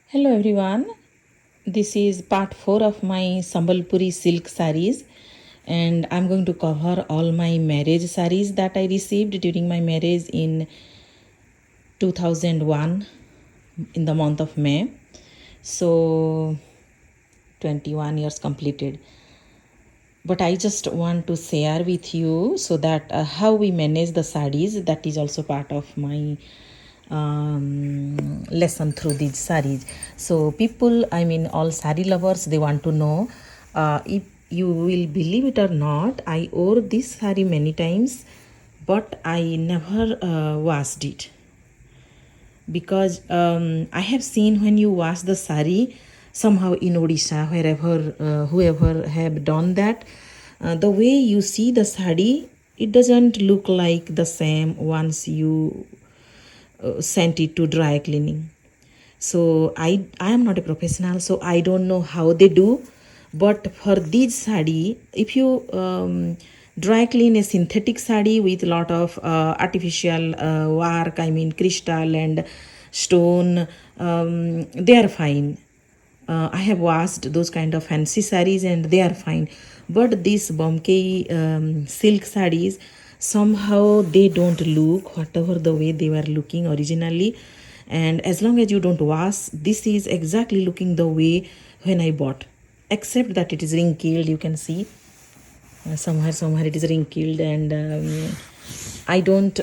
Hello everyone. This is part 4 of my Sambalpuri silk sarees, and I'm going to cover all my marriage sarees that I received during my marriage in 2001 in the month of May. So 21 years completed. But I just want to share with you so that how we manage the sarees, that is also part of my lesson through these sarees. So people, I mean all saree lovers, they want to know, if you will believe it or not, I wore this saree many times, but I never washed it, because I have seen when you wash the sari somehow in Odisha, wherever whoever have done that, the way you see the sari, it doesn't look like the same once you sent it to dry cleaning. So I am not a professional, so I don't know how they do. But for this sari, if you dry clean a synthetic sari with a lot of artificial work, I mean crystal and stone, they are fine. I have washed those kind of fancy sarees and they are fine. But these Bombay silk sarees, somehow they don't look whatever the way they were looking originally. And as long as you don't wash, this is exactly looking the way when I bought. Except that it is wrinkled, you can see. Somewhere it is wrinkled, and I don't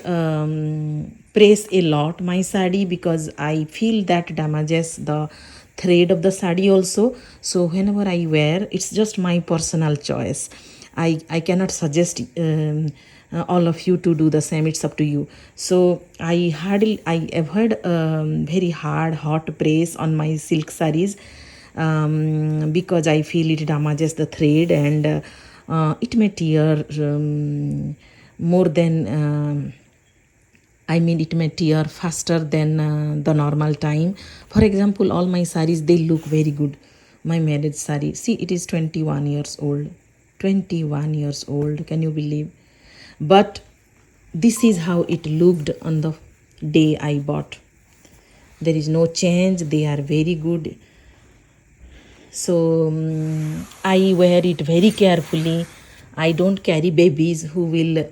press a lot my sari, because I feel that damages the thread of the sari also. So whenever I wear, it's just my personal choice. I cannot suggest all of you to do the same. It's up to you. So I avoid very hard hot press on my silk saris, because I feel it damages the thread, and it may tear more than I mean it may tear faster than the normal time. For example, all my saris, they look very good. My marriage sari, see, it is 21 years old. 21 years old, can you believe? But this is how it looked on the day I bought. There is no change, they are very good. So I wear it very carefully. I don't carry babies who will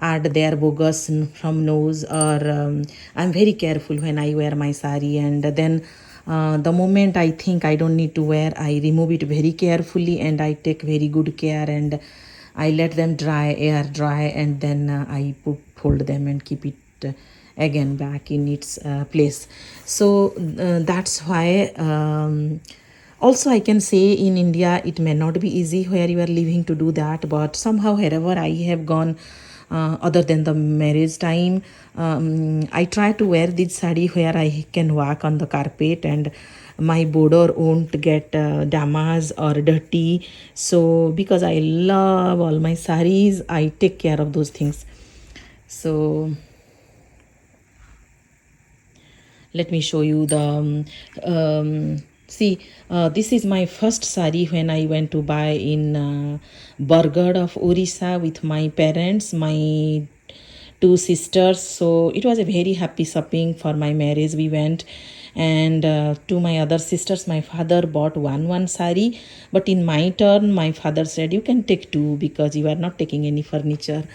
add their bogus from nose, or I'm very careful when I wear my sari, and then the moment I think I don't need to wear, I remove it very carefully, and I take very good care, and I let them dry, air dry, and then I fold them and keep it again back in its place. So that's why also I can say in India it may not be easy where you are living to do that, but somehow wherever I have gone, other than the marriage time, I try to wear this sari where I can walk on the carpet and my border won't get damaged or dirty. So because I love all my saris, I take care of those things. So let me show you the see, this is my first sari when I went to buy in Bargad of Orissa with my parents, my two sisters. So it was a very happy shopping for my marriage. We went, and to my other sisters, my father bought one sari, but in my turn my father said, you can take two because you are not taking any furniture,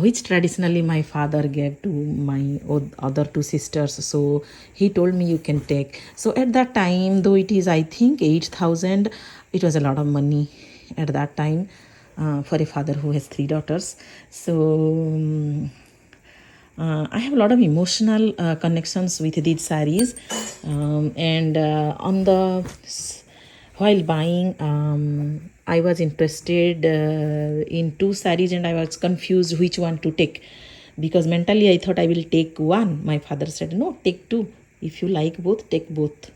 which traditionally my father gave to my other two sisters. So he told me, you can take. So at that time, though it is I think 8,000, it was a lot of money at that time, for a father who has three daughters. So I have a lot of emotional connections with these saris, and on the while buying, I was interested in two saris, and I was confused which one to take, because mentally I thought I will take one. My father said, no, take two. If you like both, take both.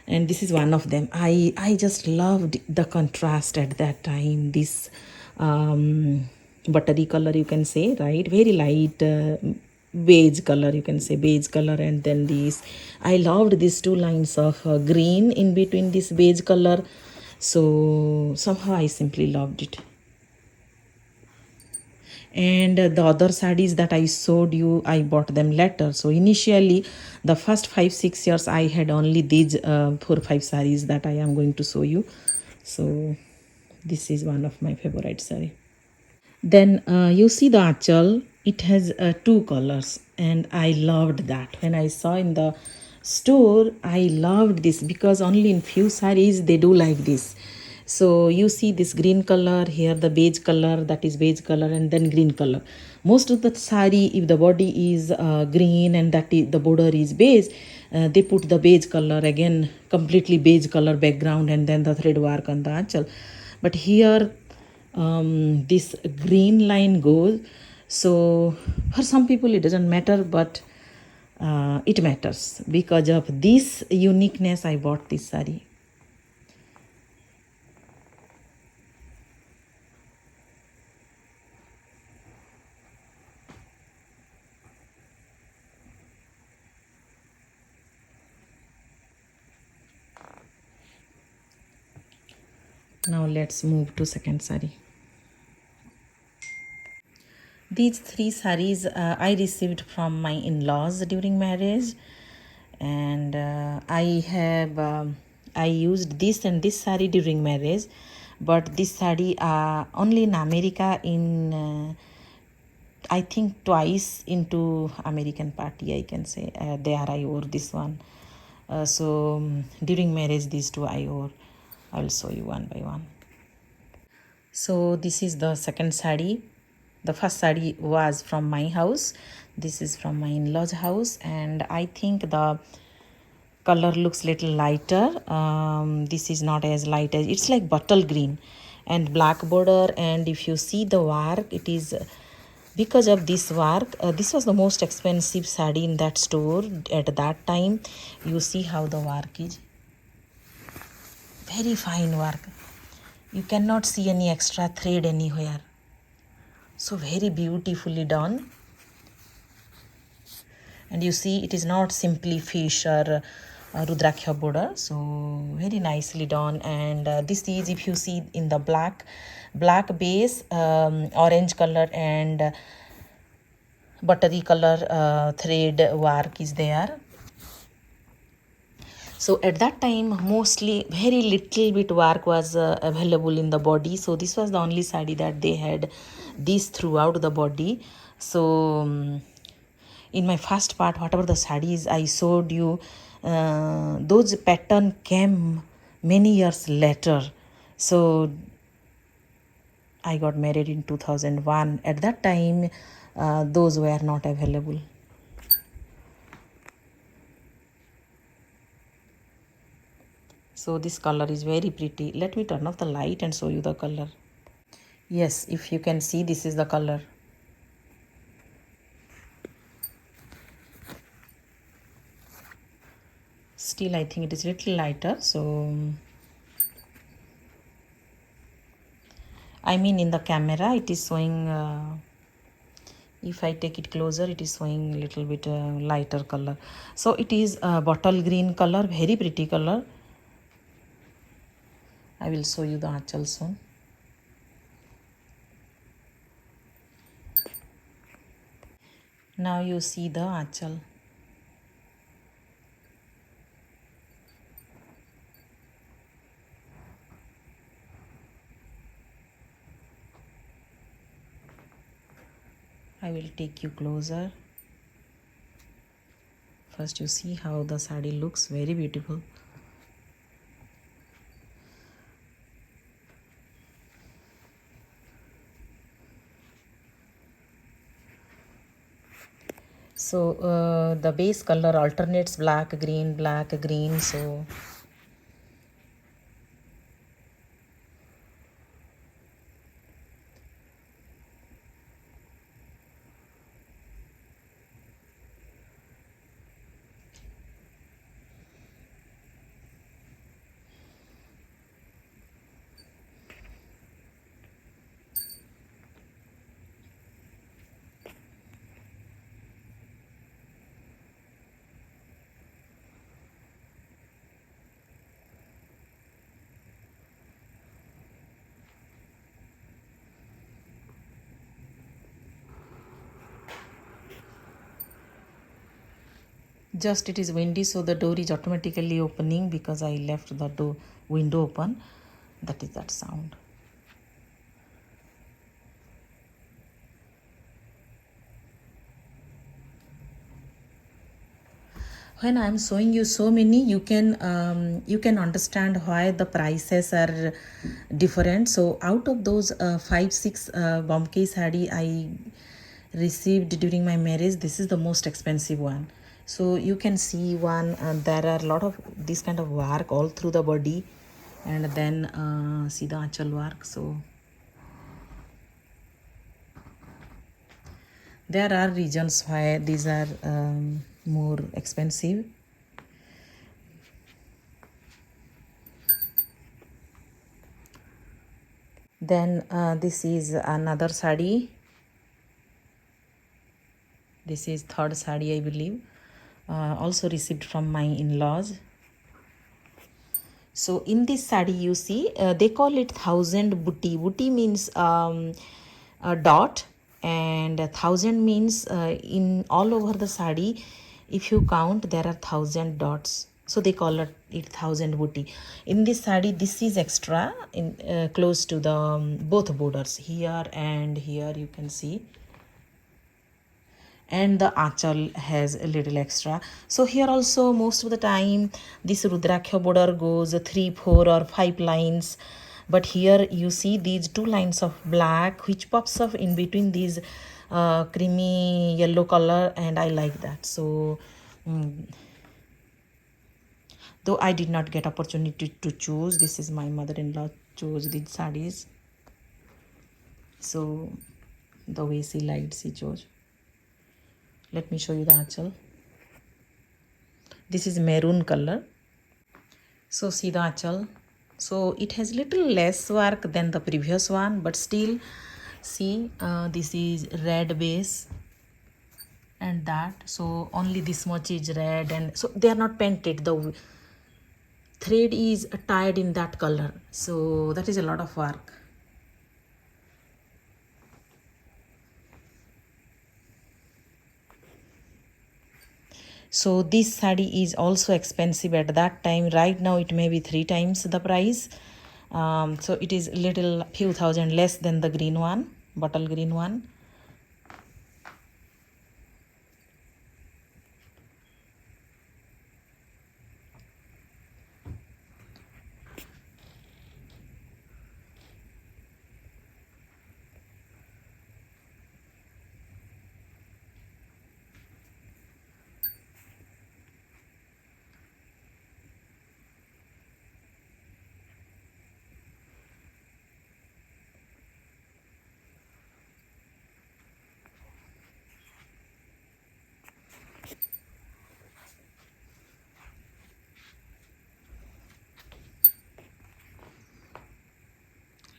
And this is one of them. I just loved the contrast at that time. This buttery color, you can say, right? Very light beige color, you can say, beige color. And then this, I loved these two lines of green in between this beige color. So somehow I simply loved it. and the other sarees that I showed you, I bought them later. So initially, the first 5 6 years, I had only these 4 5 sarees that I am going to show you. So this is one of my favorite saree. Then you see the achal, it has two colors, and I loved that. When I saw in the store, I loved this because only in few sarees they do like this. So you see this green color here, the beige color, that is beige color, and then green color. Most of the sari, if the body is green and that is, the border is beige, they put the beige color again, completely beige color background, and then the thread work on the achal. But here this green line goes. So for some people it doesn't matter, but it matters. Because of this uniqueness, I bought this sari. Now let's move to second sari. These three saris I received from my in-laws during marriage, and I used this and this sari during marriage, but this sari only in America, in I think twice into American party, I can say. There I wore this one. During marriage, these two I wore. I will show you one by one. So this is the second sari. The first sari was from my house. This is from my in-laws house, and I think the color looks little lighter. This is not as light as, it's like bottle green and black border. And if you see the work, it is because of this work. This was the most expensive sari in that store at that time. You see how the work is, very fine work. You cannot see any extra thread anywhere. So very beautifully done. And you see it is not simply fish or rudraksha border, so very nicely done. And this is, if you see in the black base, orange color and buttery color thread work is there. So at that time, mostly very little bit work was available in the body. So this was the only sari that they had this throughout the body. So in my first part, whatever the sarees I showed you, those pattern came many years later. So I got married in 2001. At that time, those were not available. So this color is very pretty. Let me turn off the light and show you the color. Yes, if you can see, this is the color. Still, I think it is little lighter. So I mean, in the camera, it is showing. If I take it closer, it is showing a little bit lighter color. So it is a bottle green color, very pretty color. I will show you the achal soon. Now you see the achal. I will take you closer. First you see how the sari looks, very beautiful. So the base color alternates black, green, black, green. So Just it is windy, so the door is automatically opening because I left the door window open. That is that sound. When I'm showing you so many, you can understand why the prices are different. So out of those 5-6 Bombay sari I received during my marriage, this is the most expensive one. So you can see one, there are a lot of this kind of work all through the body, and then see the achal work. So there are reasons why these are more expensive. Then this is another sari. This is third sari, I believe. Also received from my in-laws. So in this sari, you see, they call it 1000 butti. Butti means a dot, and 1000 means in all over the sari, if you count, there are 1000 dots. So they call it 1000 butti. In this sari, this is extra in close to the both borders, here and here, you can see. And the achal has a little extra. So here also most of the time this rudraksha border goes 3, 4 or 5 lines, but here you see these 2 lines of black which pops up in between these creamy yellow color, and I like that. So though I did not get opportunity to choose, this is my mother-in-law chose these sarees. So the way she liked, she chose. Let me show you the achal. This is maroon color. So see the achal. So it has little less work than the previous one, but still see this is red base and that. So only this much is red, and so they are not painted. The thread is tied in that color. So that is a lot of work. So this sari is also expensive at that time. Right now it may be 3 times the price. So it is little few thousand less than the green one, bottle green one.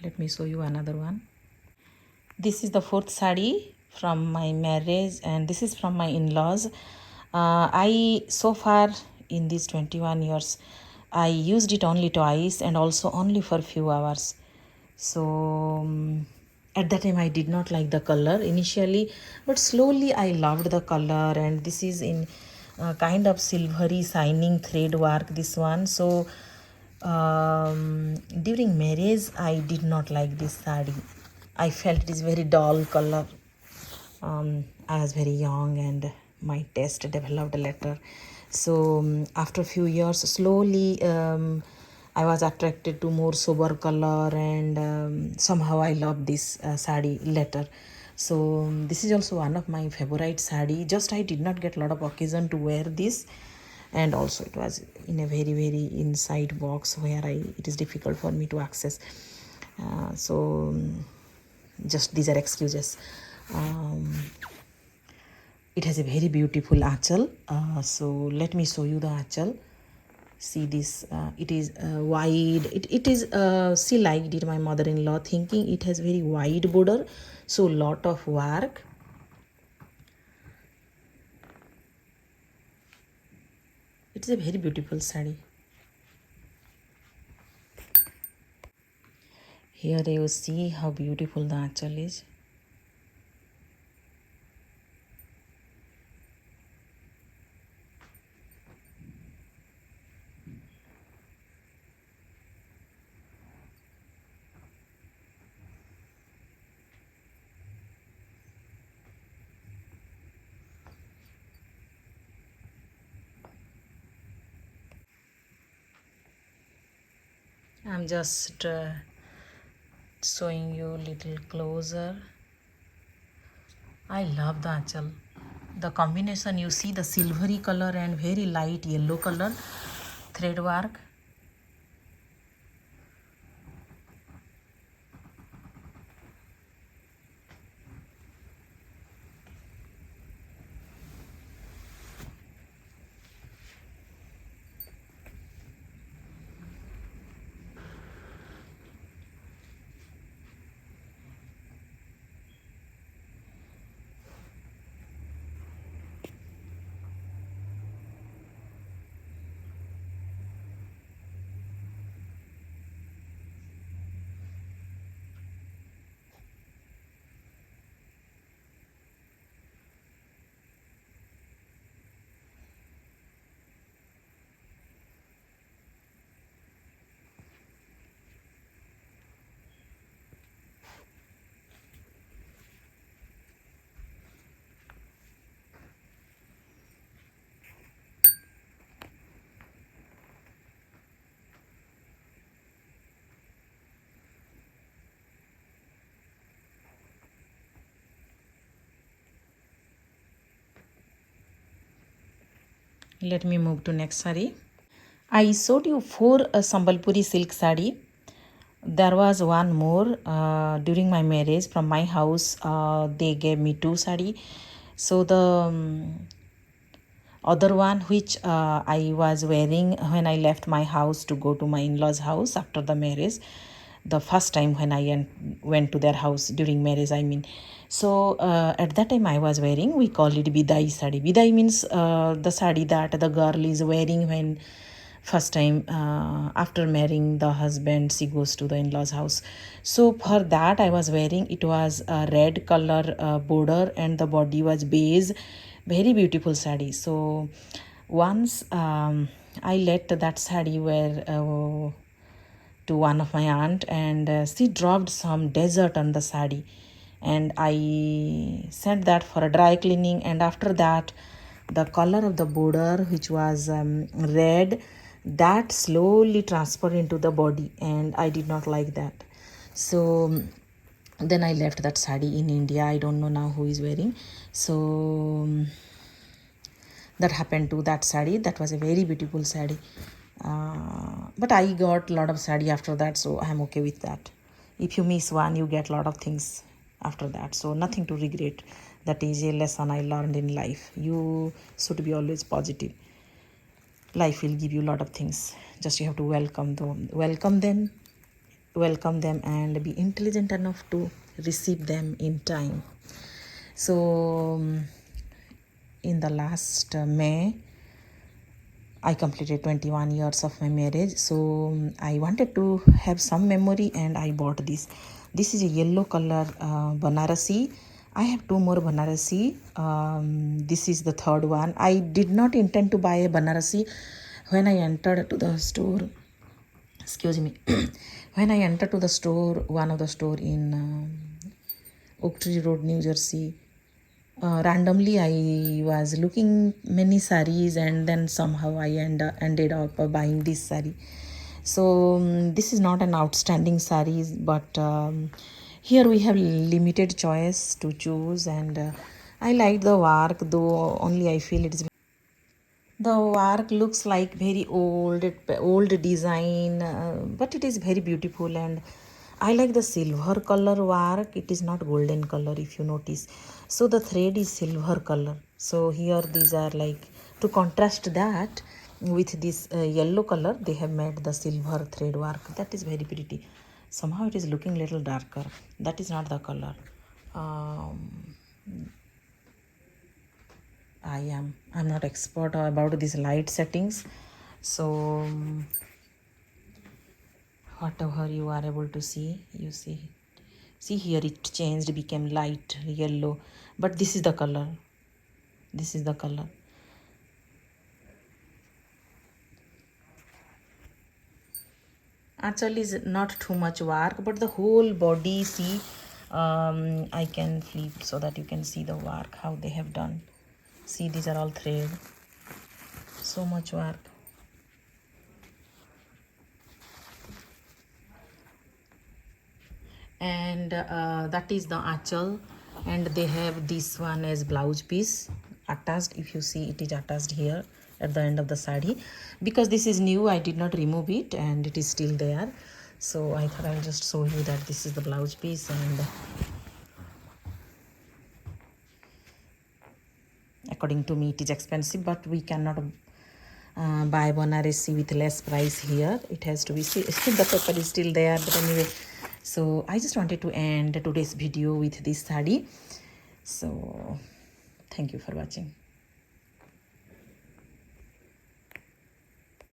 Let me show you another one. This is the fourth sari from my marriage, and this is from my in-laws. I so far in these 21 years, I used it only twice and also only for few hours. So at that time I did not like the color initially, but slowly I loved the color, and this is in kind of silvery shining thread work, this one. So during marriage I did not like this sari. I felt it is very dull color. I was very young and my taste developed later. So after a few years, slowly I was attracted to more sober color, and somehow I loved this sari later. So this is also one of my favorite sari. Just I did not get a lot of occasion to wear this, and also it was in a very inside box where it is difficult for me to access. So just these are excuses. It has a very beautiful achal. So let me show you the achal. See this, it is wide. It is she liked it, my mother-in-law, thinking it has very wide border, so lot of work. It is a very beautiful sari. Here you see how beautiful the achal is. I'm just showing you a little closer. I love the achal. The combination, you see the silvery color and very light yellow color thread work. Let me move to next saree. I showed you 4 Sambalpuri silk saree. There was one more during my marriage from my house. They gave me 2 saree. So the other one which I was wearing when I left my house to go to my in-laws house after the marriage, the first time when I went to their house during marriage, I mean. So at that time I was wearing, we call it bidai sari. Bidai means the sari that the girl is wearing when first time after marrying the husband she goes to the in-laws house. So for that I was wearing, it was a red color border and the body was beige, very beautiful sari. So once I let that sari wear to one of my aunt, and she dropped some dessert on the sari, and I sent that for a dry cleaning. And after that, the color of the border, which was red, that slowly transferred into the body, and I did not like that. So then I left that sari in India. I don't know now who is wearing. So that happened to that sari. That was a very beautiful sari. But I got a lot of sari after that, so I'm okay with that. If you miss one, you get a lot of things after that, so nothing to regret. That is a lesson I learned in life. You should be always positive. Life will give you a lot of things, just you have to welcome them and be intelligent enough to receive them in time. So in the last May, I completed 21 years of my marriage. So I wanted to have some memory, and I bought this. This is a yellow color Banarasi. I have 2 more Banarasi. This is the third one. I did not intend to buy a Banarasi when I entered to the store. Excuse me. When I entered to the store, one of the store in Oak Tree Road, New Jersey, randomly I was looking many saris, and then somehow I ended up buying this sari. So this is not an outstanding sari, but here we have limited choice to choose, and I like the work, though only I feel it's the work looks like very old design, but it is very beautiful, and I like the silver color work. It is not golden color, if you notice. So the thread is silver color. So here these are like, to contrast that with this yellow color, they have made the silver thread work. That is very pretty. Somehow it is looking little darker. That is not the color. Um, I'm not expert about these light settings. So whatever you are able to see, you see here it changed, became light yellow, but this is the color. This is the color. Actually is not too much work, but the whole body, see, I can flip so that you can see the work how they have done. See, these are all thread. So much work. and that is the achal, and they have this one as blouse piece attached. If you see, it is attached here at the end of the sari. Because this is new, I did not remove it and it is still there, so I thought I'll just show you that this is the blouse piece. And according to me, it is expensive, but we cannot buy Banarasi with less price here. It has to be the paper is still there, but anyway. So I just wanted to end today's video with this sari. So thank you for watching.